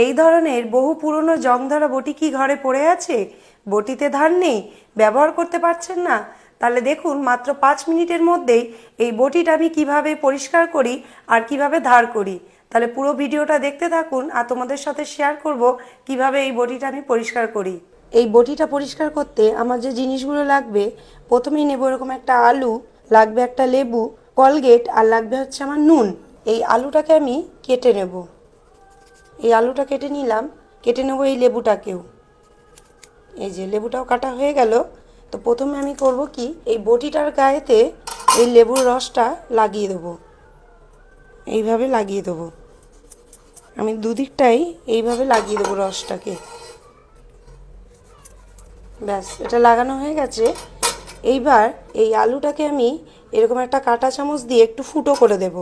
এই ধরনের বহু পুরনো জংধরা বটি কি ঘরে পড়ে আছে? বটিতে ধার নেই, ব্যবহার করতে পারছেন না? তাহলে দেখুন মাত্র 5 মিনিটের মধ্যেই এই বটিটা আমি কিভাবে পরিষ্কার করি আর কিভাবে ধার করি। তাহলে পুরো ভিডিওটা দেখতে থাকুন আর তোমাদের সাথে শেয়ার করব কিভাবে এই বটিটা আমি পরিষ্কার করি। এই বটিটা পরিষ্কার করতে আমার যে জিনিসগুলো লাগবে, প্রথমেই নেব এরকম একটা আলু, লাগবে একটা লেবু, কলগেট, আর লাগবে হচ্ছে আমার নুন। এই আলুটাকে আমি কেটে নেব। এই আলুটা কেটে নিলাম, কেটে নেব এই লেবুটাকেও। এই যে লেবুটাও কাটা হয়ে গেল। তো প্রথমে আমি করব কি, এই বটিটার গায়েতে এই লেবুর রসটা লাগিয়ে দেবো। এইভাবে লাগিয়ে দেবো, আমি দুদিকটাই এইভাবে লাগিয়ে দেবো রসটাকে। ব্যাস, এটা লাগানো হয়ে গেছে। এইবার এই আলুটাকে আমি এরকম একটা কাঁটা চামচ দিয়ে একটু ফুটো করে দেব।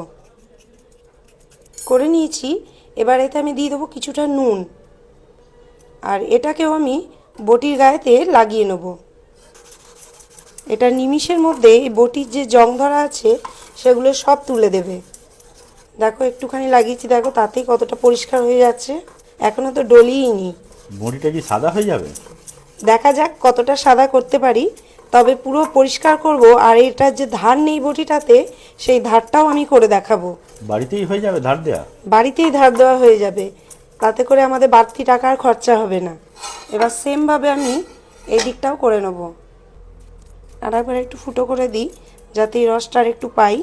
করে নিয়েছি। এবার এতে আমি দিয়ে দেবো কিছুটা নুন, আর এটাকেও আমি বটির গায়েতে লাগিয়ে নেব। এটা নিমিষের মধ্যে এই বটির যে জং ধরা আছে সেগুলো সব তুলে দেবে। দেখো একটুখানি লাগিয়েছি, দেখো তাতেই কতটা পরিষ্কার হয়ে যাচ্ছে। এখনও তো ডলিইনি। বটিটা কি সাদা হয়ে যাবে? দেখা যাক কতটা সাদা করতে পারি। তবে পুরো পরিষ্কার করব, আর এটার যে ধার নেই বটিটাতে, সেই ধারটাও আমি করে দেখাবো। বাড়িতেই হয়ে যাবে ধার দেওয়া? বাড়িতেই ধার দেওয়া হয়ে যাবে, তাতে করে আমাদের বাড়তি টাকার খরচা হবে না। এবার সেমভাবে আমি এই দিকটাও করে নেব। আর একবার একটু ফুটো করে দিই যাতে এই রসটা আর একটু পাই।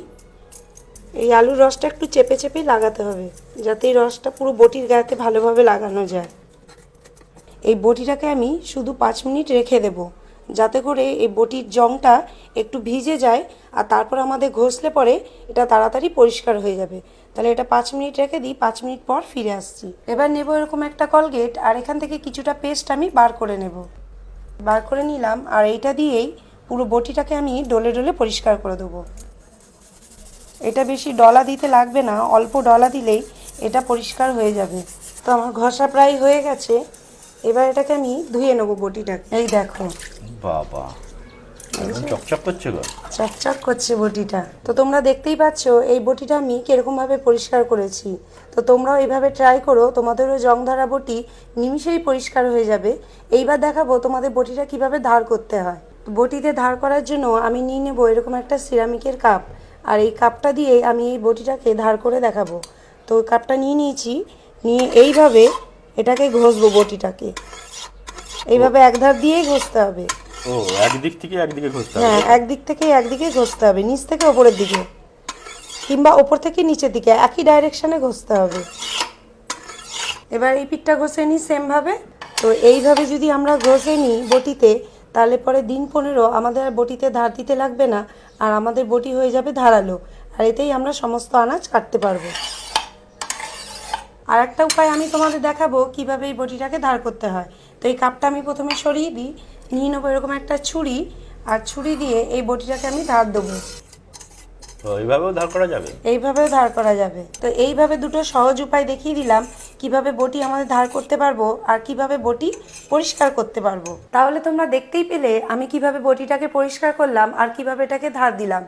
এই আলুর রসটা একটু চেপে চেপেই লাগাতে হবে, যাতে এই রসটা পুরো বটির গায়েতে ভালোভাবে লাগানো যায়। এই বটিটাকে আমি শুধু 5 মিনিট রেখে দেব, যাতে করে এই বটির জংটা একটু ভিজে যায়, আর তারপর আমাদের ঘষলে পরে এটা তাড়াতাড়ি পরিষ্কার হয়ে যাবে। তাহলে এটা 5 মিনিট রেখে দিই, 5 মিনিট পর ফিরে আসছি। এবার নেব এরকম একটা কলগেট, আর এখান থেকে কিছুটা পেস্ট আমি বার করে নেব। বার করে নিলাম, আর এইটা দিয়েই পুরো বটিটাকে আমি ডলে ডলে পরিষ্কার করে দেবো। এটা বেশি ডলা দিতে লাগবে না, অল্প ডলা দিলেই এটা পরিষ্কার হয়ে যাবে। তো আমার ঘষা প্রায় হয়ে গেছে। এবার এটাকে আমি ধুয়ে নেবো বটিটাকে। এই দেখো, বাবা, একদম চকচক করছে গো। চকচক করছে বটিটা। তো তোমরা দেখতেই পাচ্ছ এই বটিটা আমি কিরকমভাবে পরিষ্কার করেছি। তো তোমরাও এইভাবে ট্রাই করো, তোমাদেরও জং ধরা বটি নিমিষেই পরিষ্কার হয়ে যাবে। এইবার দেখাবো তোমাদের বটিটা কিভাবে ধার করতে হয়। বটিতে ধার করার জন্য আমি নিয়ে নেবো এরকম একটা সিরামিকের কাপ, আর এই কাপটা দিয়ে আমি এই বটিটাকে ধার করে দেখাবো। তো কাপটা নিয়ে নিয়েছি, নিয়ে এইভাবে এটাকে ঘষবো বটিটাকে। এইভাবে এক ধার দিয়েই ঘষতে হবে। ও, একদিক থেকে একদিকে ঘষতে হবে? হ্যাঁ, একদিক থেকে একদিকে ঘষতে হবে, নিচ থেকে ওপরের দিকে, কিংবা ওপর থেকে নিচের দিকে, একই ডাইরেকশনে ঘষতে হবে। এবার এই পিঠটা ঘষে নিই সেমভাবে। তো এইভাবে যদি আমরা ঘষে নিই বটিতে, তাহলে পরে দিন 15 আমাদের আর বটিতে ধার দিতে লাগবে না, আর আমাদের বটি হয়ে যাবে ধারালো, আর এতেই আমরা সমস্ত আনাজ কাটতে পারবো। আর একটা উপায় আমি তোমাদের দেখাবো কিভাবে এই বটিটাকে ধার করতে হয়। তো এই কাপটা আমি প্রথমে সরিয়ে দিই, নিয়ে নেবো এরকম একটা ছুরি, আর ছুরি দিয়ে এই বটিটাকে আমি ধার দেবো। তো এইভাবেও ধার করা যাবে? এইভাবেও ধার করা যাবে। তো এইভাবে দুটো সহজ উপায় দেখিয়ে দিলাম কিভাবে বটি আমাদের ধার করতে পারবো আর কিভাবে বটি পরিষ্কার করতে পারবো। তাহলে তোমরা দেখতেই পেলে আমি কিভাবে বটিটাকে পরিষ্কার করলাম আর কিভাবে এটাকে ধার দিলাম।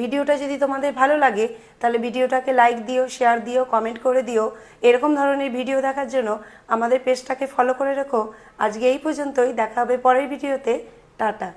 ভিডিওটা যদি তোমাদের ভালো লাগে তাহলে ভিডিওটাকে লাইক দিও, শেয়ার দিও, কমেন্ট করে দিও। এরকম ধরনের ভিডিও দেখার জন্য আমাদের পেজটাকে ফলো করে রেখো। আজকে এই পর্যন্তই, দেখা হবে পরের ভিডিওতে। টাটা।